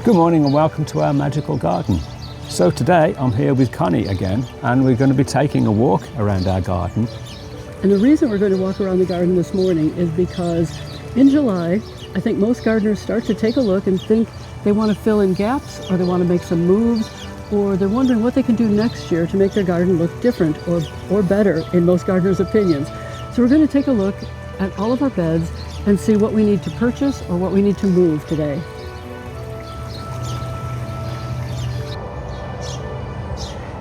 Good morning and welcome to our magical garden. So today I'm here with Connie again, and we're going to be taking a walk around our garden. And the reason we're going to walk around the garden this morning is because in July, I think most gardeners start to take a look and think they want to fill in gaps, or they want to make some moves, or they're wondering what they can do next year to make their garden look different or better in most gardeners' opinions. So we're going to take a look at all of our beds and see what we need to purchase or what we need to move today.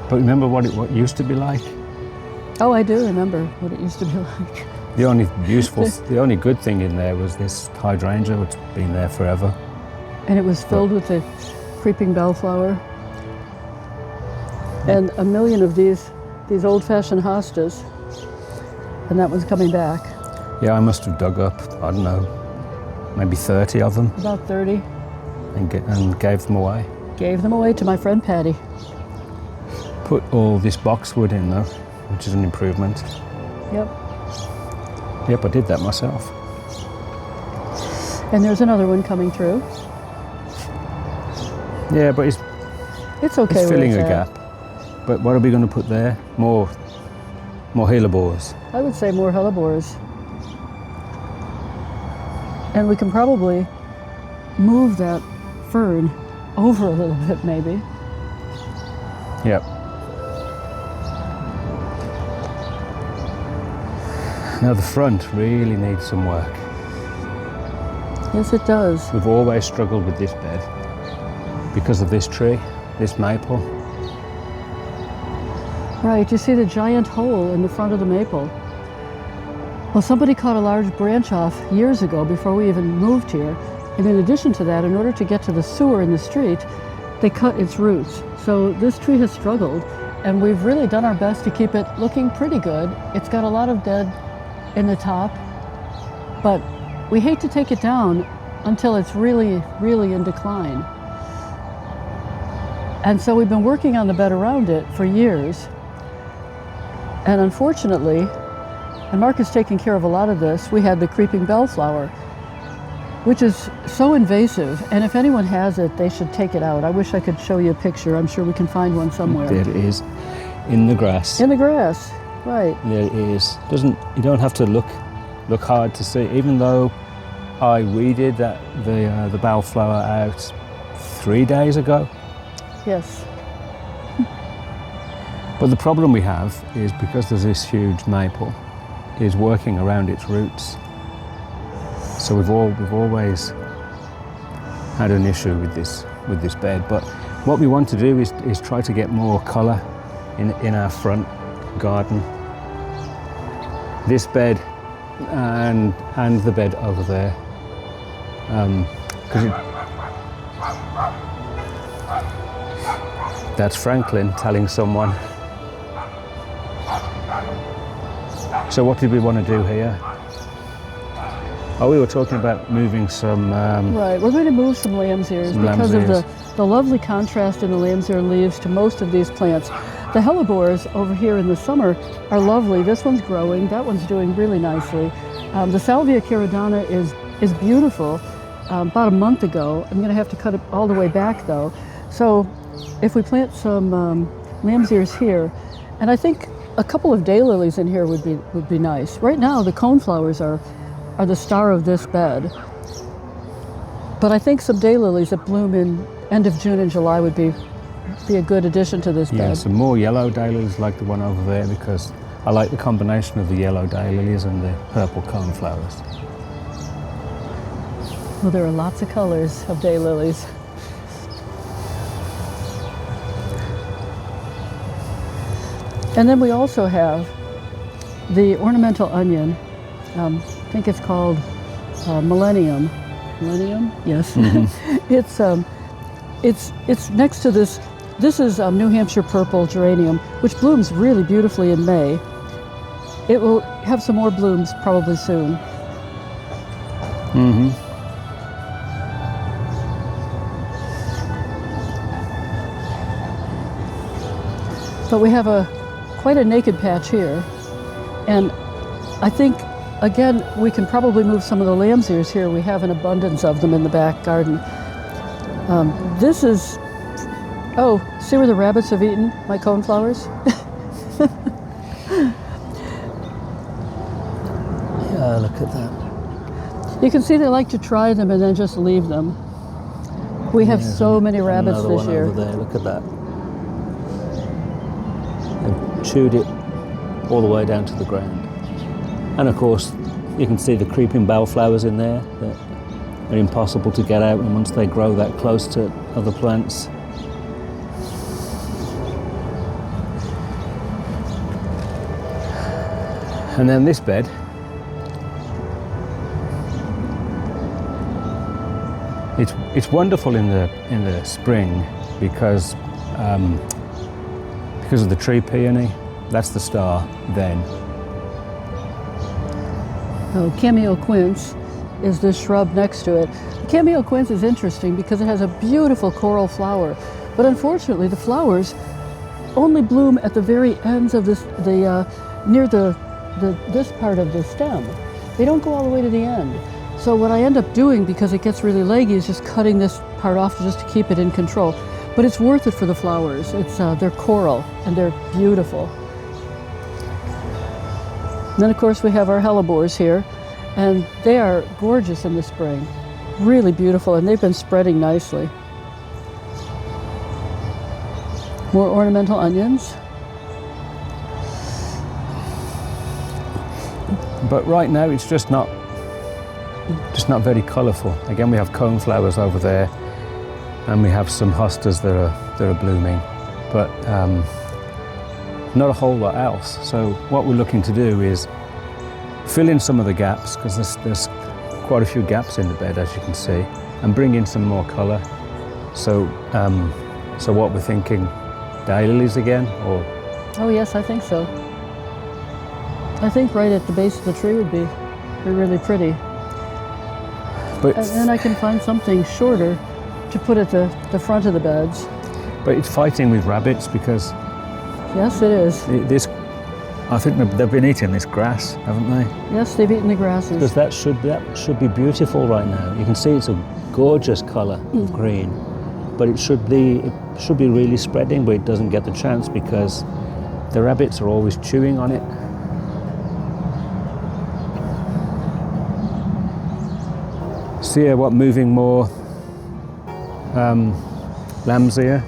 But remember what it used to be like? Oh, I do remember what it used to be like. The only good thing in there was this hydrangea, which has been there forever. And it was filled with the creeping bellflower. And a million of these old-fashioned hostas. And that one's coming back. Yeah, I must have dug up, I don't know, maybe 30 of them. About 30. And gave them away. Gave them away to my friend Patty. Put all this boxwood in though, which is an improvement. Yep. Yep, I did that myself. And there's another one coming through. Yeah, but it's okay. It's filling a gap. But what are we going to put there? More hellebores. I would say more hellebores. And we can probably move that fern over a little bit, maybe. Yep. Now the front really needs some work. Yes, it does. We've always struggled with this bed because of this tree, this maple. Right, you see the giant hole in the front of the maple. Well, somebody cut a large branch off years ago before we even moved here. And in addition to that, in order to get to the sewer in the street, they cut its roots. So this tree has struggled, and we've really done our best to keep it looking pretty good. It's got a lot of dead in the top, but we hate to take it down until it's really, really in decline. And so we've been working on the bed around it for years. And unfortunately, and Mark is taking care of a lot of this, we had the creeping bellflower, which is so invasive, and if anyone has it, they should take it out. I wish I could show you a picture. I'm sure we can find one somewhere. There it is, in the grass. In the grass, right. There it is. You don't have to look hard to see, even though I weeded the bellflower out 3 days ago. Yes. But the problem we have is, because there's this huge maple, is working around its roots. So we've always had an issue with this bed. But what we want to do is try to get more colour in our front garden. This bed and the bed over there. That's Franklin telling someone. So what did we want to do here? Oh, we were talking about moving some... right, we're going to move some lamb's ears because of the lovely contrast in the lamb's ear leaves to most of these plants. The hellebores over here in the summer are lovely. This one's growing, that one's doing really nicely. The salvia caridana is beautiful. About a month ago, I'm going to have to cut it all the way back though. So if we plant some lamb's ears here, and I think a couple of daylilies in here would be nice. Right now, the coneflowers are the star of this bed. But I think some daylilies that bloom in end of June and July would be a good addition to this bed. Yeah, some more yellow daylilies like the one over there, because I like the combination of the yellow daylilies and the purple coneflowers. Well, there are lots of colors of daylilies. And then we also have the ornamental onion. I think it's called Millennium. Millennium? Yes. Mm-hmm. It's next to this. This is New Hampshire purple geranium, which blooms really beautifully in May. It will have some more blooms probably soon. Mm-hmm. But we have quite a naked patch here, and I think, again, we can probably move some of the lamb's ears here. We have an abundance of them in the back garden. This is, oh, see where the rabbits have eaten my coneflowers? Yeah, look at that. You can see they like to try them and then just leave them. We have so many rabbits this year. Over there. Look at that. They've chewed it all the way down to the ground. And of course, you can see the creeping bellflowers in there that are impossible to get out, and once they grow that close to other plants. And then this bed, it's wonderful in the spring because of the tree peony. That's the star then. Oh, cameo quince is this shrub next to it. Cameo quince is interesting because it has a beautiful coral flower, but unfortunately the flowers only bloom at the very ends of this, near this part of the stem. They don't go all the way to the end. So what I end up doing, because it gets really leggy, is just cutting this part off just to keep it in control. But it's worth it for the flowers. They're coral and they're beautiful. And then of course we have our hellebores here, and they are gorgeous in the spring. Really beautiful, and they've been spreading nicely. More ornamental onions. But right now it's just not very colourful. Again, we have coneflowers over there, and we have some hostas that are blooming, but not a whole lot else. So what we're looking to do is fill in some of the gaps, because there's quite a few gaps in the bed, as you can see, and bring in some more colour. So what we're thinking, daylilies again, or? Oh yes, I think so. I think right at the base of the tree would be really pretty. But and then I can find something shorter to put at the front of the beds. But it's fighting with rabbits because... Yes, it is. I think they've been eating this grass, haven't they? Yes, they've eaten the grasses. Because that should be beautiful right now. You can see it's a gorgeous colour of green, but it should be really spreading, but it doesn't get the chance because the rabbits are always chewing on it. See what moving more lambs here?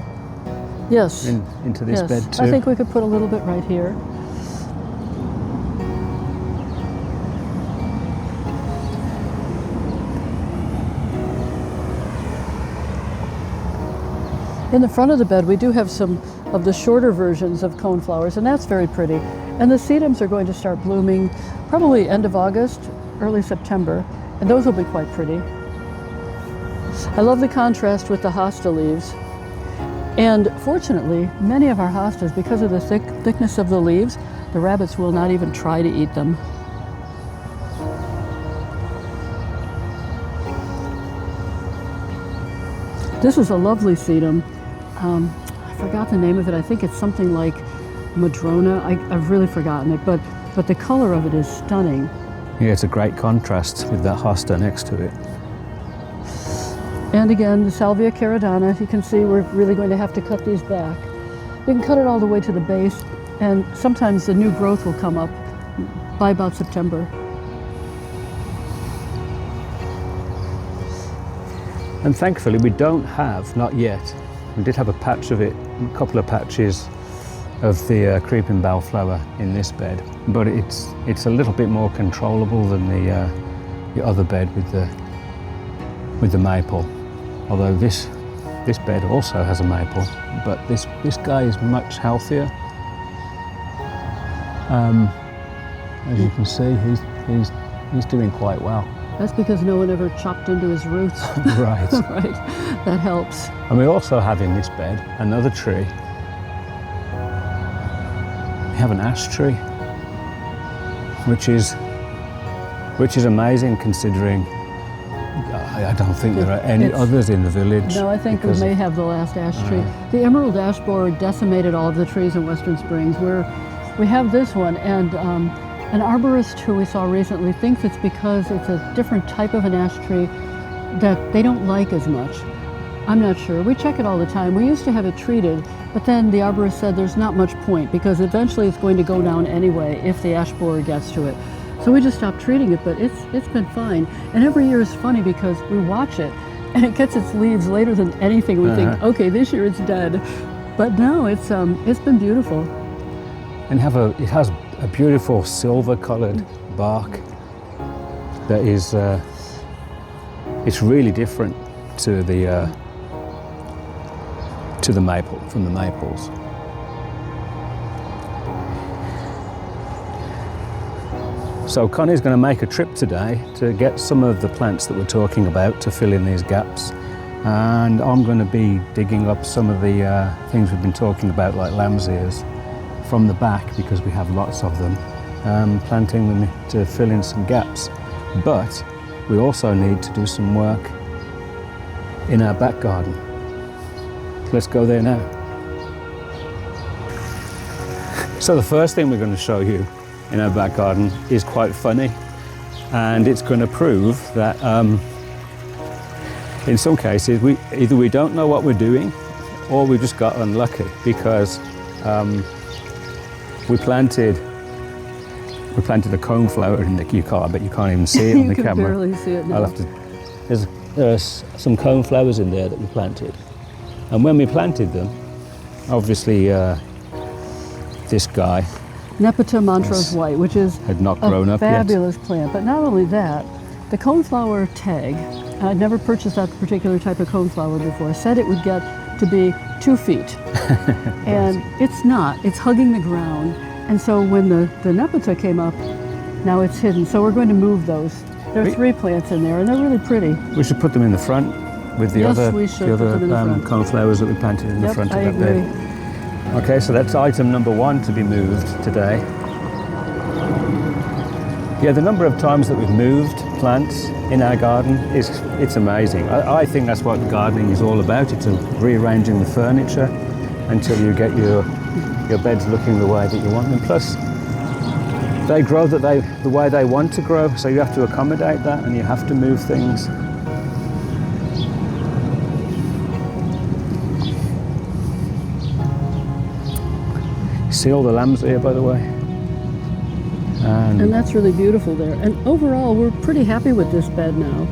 Yes. Into this bed too. I think we could put a little bit right here. In the front of the bed, we do have some of the shorter versions of coneflowers, and that's very pretty. And the sedums are going to start blooming probably end of August, early September, and those will be quite pretty. I love the contrast with the hosta leaves. And fortunately, many of our hostas, because of the thickness of the leaves, the rabbits will not even try to eat them. This is a lovely sedum. I forgot the name of it. I think it's something like Madrona. I've really forgotten it, but the color of it is stunning. Yeah, it's a great contrast with that hosta next to it. And again, the Salvia caridana, you can see we're really going to have to cut these back. You can cut it all the way to the base, and sometimes the new growth will come up by about September. And thankfully we don't have, not yet, we did have a patch of it, a couple of patches of the creeping bellflower in this bed, but it's a little bit more controllable than the other bed with the maple. Although this bed also has a maple, but this guy is much healthier. As you can see, he's doing quite well. That's because no one ever chopped into his roots. Right. Right. That helps. And we also have in this bed another tree. We have an ash tree, which is amazing considering I don't think there are any others in the village. No, I think we may have the last ash tree. The emerald ash borer decimated all of the trees in Western Springs. We have this one, and an arborist who we saw recently thinks it's because it's a different type of an ash tree that they don't like as much. I'm not sure. We check it all the time. We used to have it treated, but then the arborist said there's not much point because eventually it's going to go down anyway if the ash borer gets to it. So we just stopped treating it, but it's been fine. And every year is funny because we watch it and it gets its leaves later than anything. We think, okay, this year it's dead. But no, it's been beautiful. And it has a beautiful silver-colored bark that is, it's really different to the maple, from the maples. So Connie's going to make a trip today to get some of the plants that we're talking about to fill in these gaps. And I'm going to be digging up some of the things we've been talking about, like lamb's ears, from the back because we have lots of them, planting them to fill in some gaps. But we also need to do some work in our back garden. Let's go there now. So the first thing we're going to show you in our back garden is quite funny, and it's going to prove that in some cases either we don't know what we're doing or we just got unlucky because we planted a coneflower in the but you can't even see it on the camera. You can barely see it now. There's some coneflowers in there that we planted, and when we planted them, obviously this guy, Nepeta Montrose White, which is had not grown up yet. Fabulous plant. But not only that, the coneflower tag, I'd never purchased that particular type of coneflower before, said it would get to be 2 feet. And it's not. It's hugging the ground. And so when the Nepeta came up, now it's hidden. So we're going to move those. There are 3 plants in there, and they're really pretty. We should put them in the front with the other coneflowers that we planted in the front of that bed. Okay, so that's item number 1 to be moved today. Yeah, the number of times that we've moved plants in our garden it's amazing. I think that's what gardening is all about. It's rearranging the furniture until you get your beds looking the way that you want them. Plus, they grow the way they want to grow, so you have to accommodate that and you have to move things. See all the lambs here, by the way. And that's really beautiful there. And overall, we're pretty happy with this bed now.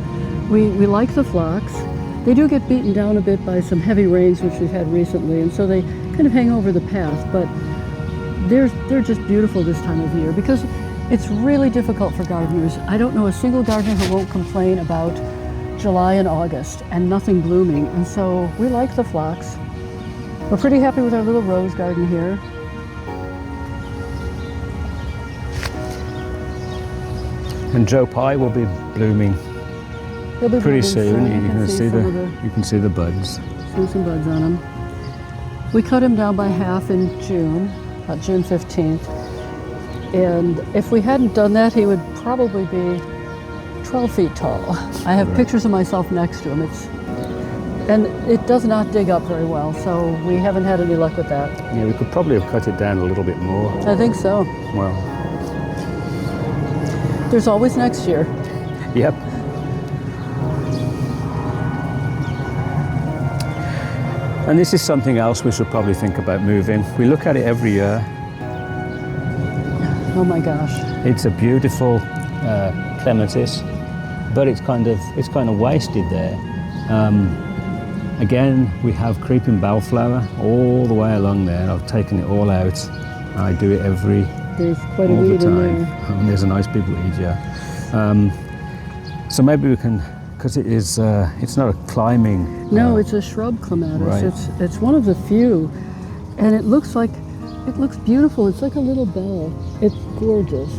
We like the phlox. They do get beaten down a bit by some heavy rains, which we've had recently, and so they kind of hang over the path. But they're just beautiful this time of year because it's really difficult for gardeners. I don't know a single gardener who won't complain about July and August and nothing blooming. And so we like the phlox. We're pretty happy with our little rose garden here. And Joe Pye will be blooming pretty soon. You can see the buds. See some buds on him. We cut him down by half in June, about June 15th. And if we hadn't done that, he would probably be 12 feet tall. I have pictures of myself next to him. And it does not dig up very well, so we haven't had any luck with that. Yeah, we could probably have cut it down a little bit more. I think so. Well, there's always next year. Yep. And this is something else we should probably think about moving. We look at it every year. Oh my gosh. It's a beautiful clematis, but it's kind of wasted there. Again, we have creeping bellflower all the way along there. I've taken it all out. I do it There's quite a weed in there. And there's a nice big weed, yeah. So maybe we can, because it's not a climbing. No, it's a shrub clematis. Right. It's one of the few, and it looks beautiful. It's like a little bell. It's gorgeous.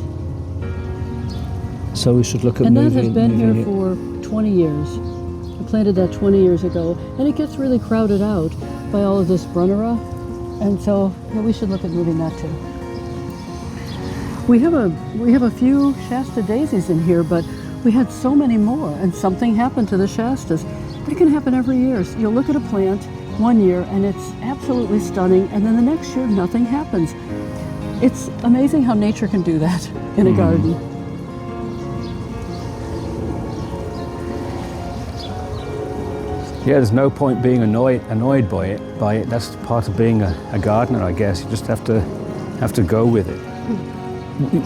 So we should look at and moving. that has been here for 20 years. I planted that 20 years ago, and it gets really crowded out by all of this brunnera, and so we should look at moving that too. We have a few Shasta daisies in here, but we had so many more, and something happened to the Shastas. That can happen every year. So you'll look at a plant one year, and it's absolutely stunning, and then the next year, nothing happens. It's amazing how nature can do that in a garden. Yeah, there's no point being annoyed by it. That's part of being a gardener, I guess. You just have to go with it.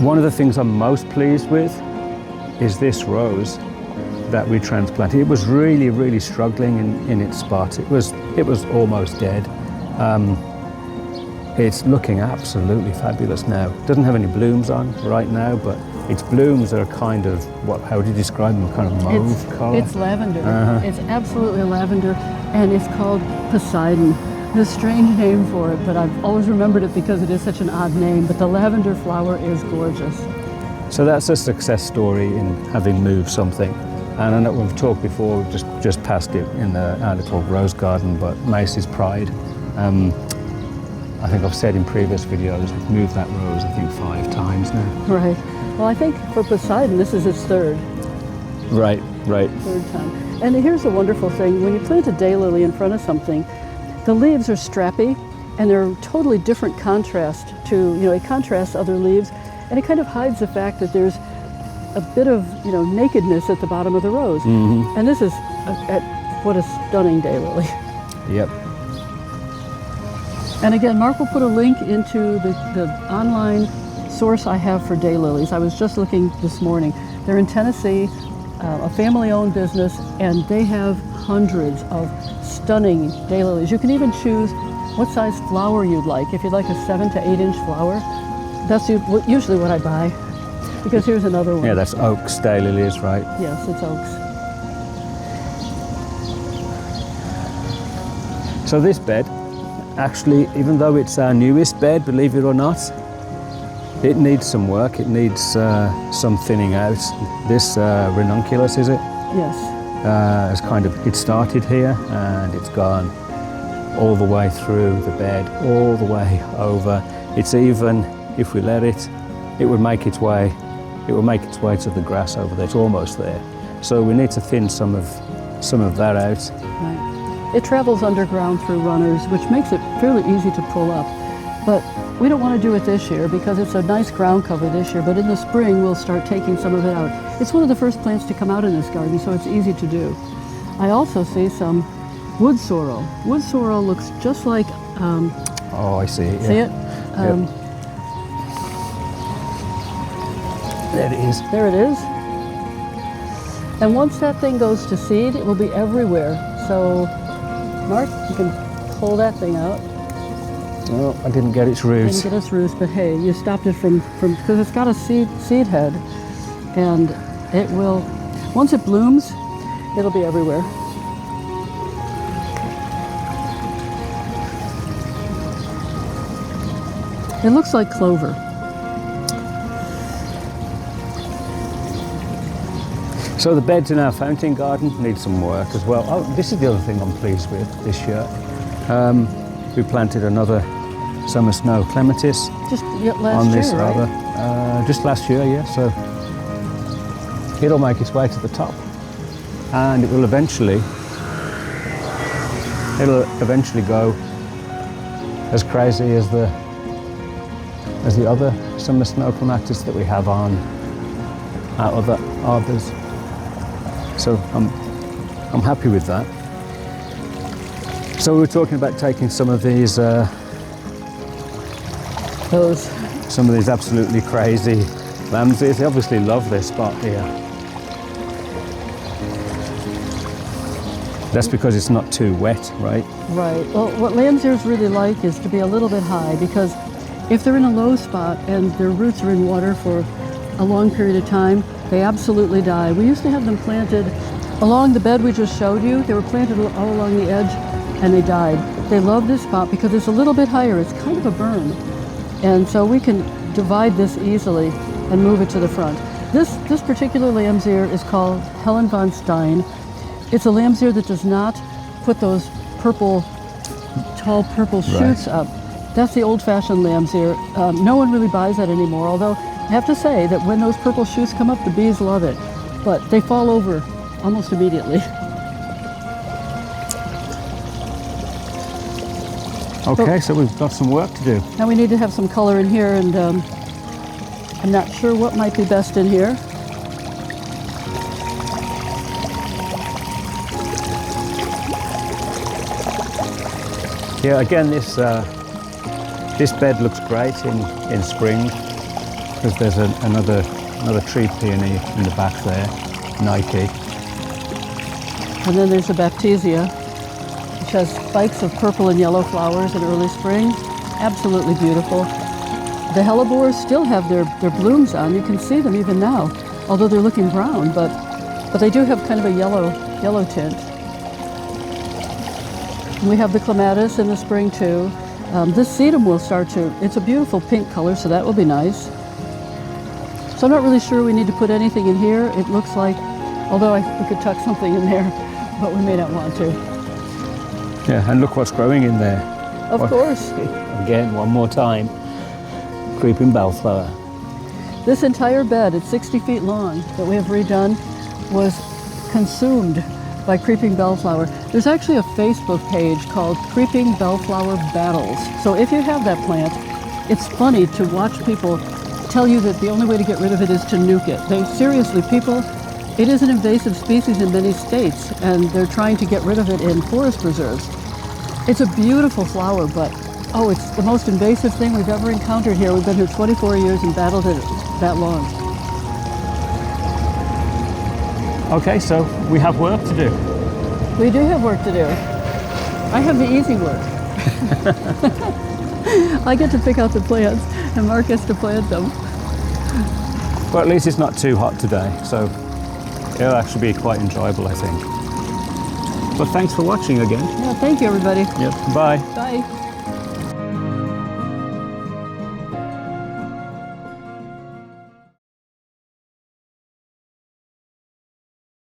One of the things I'm most pleased with is this rose that we transplanted. It was really, really struggling in its spot. It was almost dead. It's looking absolutely fabulous now. It doesn't have any blooms on right now, but its blooms are kind of, how would you describe them? Kind of mauve color? It's lavender. It's absolutely lavender, and it's called Poseidon. It's a strange name for it, but I've always remembered it because it is such an odd name, but the lavender flower is gorgeous. So that's a success story in having moved something. And I know we've talked before, we've just passed it in our little rose garden, but Mace's Pride. I think I've said in previous videos, we've moved that rose, I think 5 times now. Right. Well, I think for Poseidon, this is its third. Right. Third time. And here's the wonderful thing. When you plant a daylily in front of something, the leaves are strappy, and they're a totally different contrast to, it contrasts other leaves, and it kind of hides the fact that there's a bit of, nakedness at the bottom of the rose. Mm-hmm. And this is, what a stunning daylily. Yep. And again, Mark will put a link into the online source I have for daylilies. I was just looking this morning. They're in Tennessee, a family-owned business, and they have hundreds of stunning daylilies. You can even choose what size flower you'd like. If you'd like a 7 to 8 inch flower, that's usually what I buy. Because here's another one. Yeah, that's oaks daylilies, right? Yes, it's oaks. So this bed, actually, even though it's our newest bed, believe it or not, it needs some work. It needs some thinning out. This ranunculus, is it? Yes. It started here and it's gone all the way through the bed, all the way over. It's even, if we let it, it would make its way to the grass over there. It's almost there. So we need to thin some of that out. Right. It travels underground through runners, which makes it fairly easy to pull up. But we don't want to do it this year because it's a nice ground cover this year, but in the spring we'll start taking some of it out. It's one of the first plants to come out in this garden, so it's easy to do. I also see some wood sorrel. Wood sorrel looks just like... oh, I see it. Yeah. See it? Yep. There it is. There it is. And once that thing goes to seed, it will be everywhere. So, Mark, you can pull that thing out. Oh, I didn't get its roots. Didn't get its roots, but hey, you stopped it from because it's got a seed head, and it will, once it blooms, it'll be everywhere. It looks like clover. So the beds in our fountain garden need some work as well. Oh, this is the other thing I'm pleased with this year. We planted another summer snow clematis just last on this year, right? just last year, yeah. So it'll make its way to the top, and it will eventually go as crazy as the other summer snow clematis that we have on our other arbors. So I'm happy with that. So we were talking about taking some of these absolutely crazy lambsies. They obviously love this spot here. That's because it's not too wet, right? Right. Well, what lambsiers really like is to be a little bit high, because if they're in a low spot and their roots are in water for a long period of time, they absolutely die. We used to have them planted along the bed we just showed you. They were planted all along the edge and they died. They love this spot because it's a little bit higher. It's kind of a berm. And so we can divide this easily and move it to the front. This particular lambsier is called Helen von Stein. It's a lambsier that does not put those tall purple shoots up. That's the old-fashioned lambsier. No one really buys that anymore, although I have to say that when those purple shoots come up, the bees love it. But they fall over almost immediately. Okay, so we've got some work to do. Now we need to have some color in here, and I'm not sure what might be best in here. Yeah, again, this bed looks great in spring because there's another tree peony in the back there, Nike. And then there's the Baptisia, which has spikes of purple and yellow flowers in early spring. Absolutely beautiful. The hellebores still have their blooms on. You can see them even now, although they're looking brown, but they do have kind of a yellow tint. And we have the clematis in the spring too. This sedum will start to, it's a beautiful pink color, so that will be nice. So I'm not really sure we need to put anything in here. It looks like, although we could tuck something in there, but we may not want to. Yeah, and look what's growing in there. Of course. Again, one more time. Creeping bellflower. This entire bed, it's 60 feet long, that we have redone, was consumed by creeping bellflower. There's actually a Facebook page called Creeping Bellflower Battles. So if you have that plant, it's funny to watch people tell you that the only way to get rid of it is to nuke it. Seriously, people, it is an invasive species in many states, and they're trying to get rid of it in forest preserves. It's a beautiful flower, but oh, it's the most invasive thing we've ever encountered here. We've been here 24 years and battled it that long. Okay, so we have work to do. We do have work to do. I have the easy work. I get to pick out the plants, and Mark gets to plant them. Well, at least it's not too hot today, so it'll actually be quite enjoyable, I think. But thanks for watching again. Yeah, thank you, everybody. Yep, bye. Bye.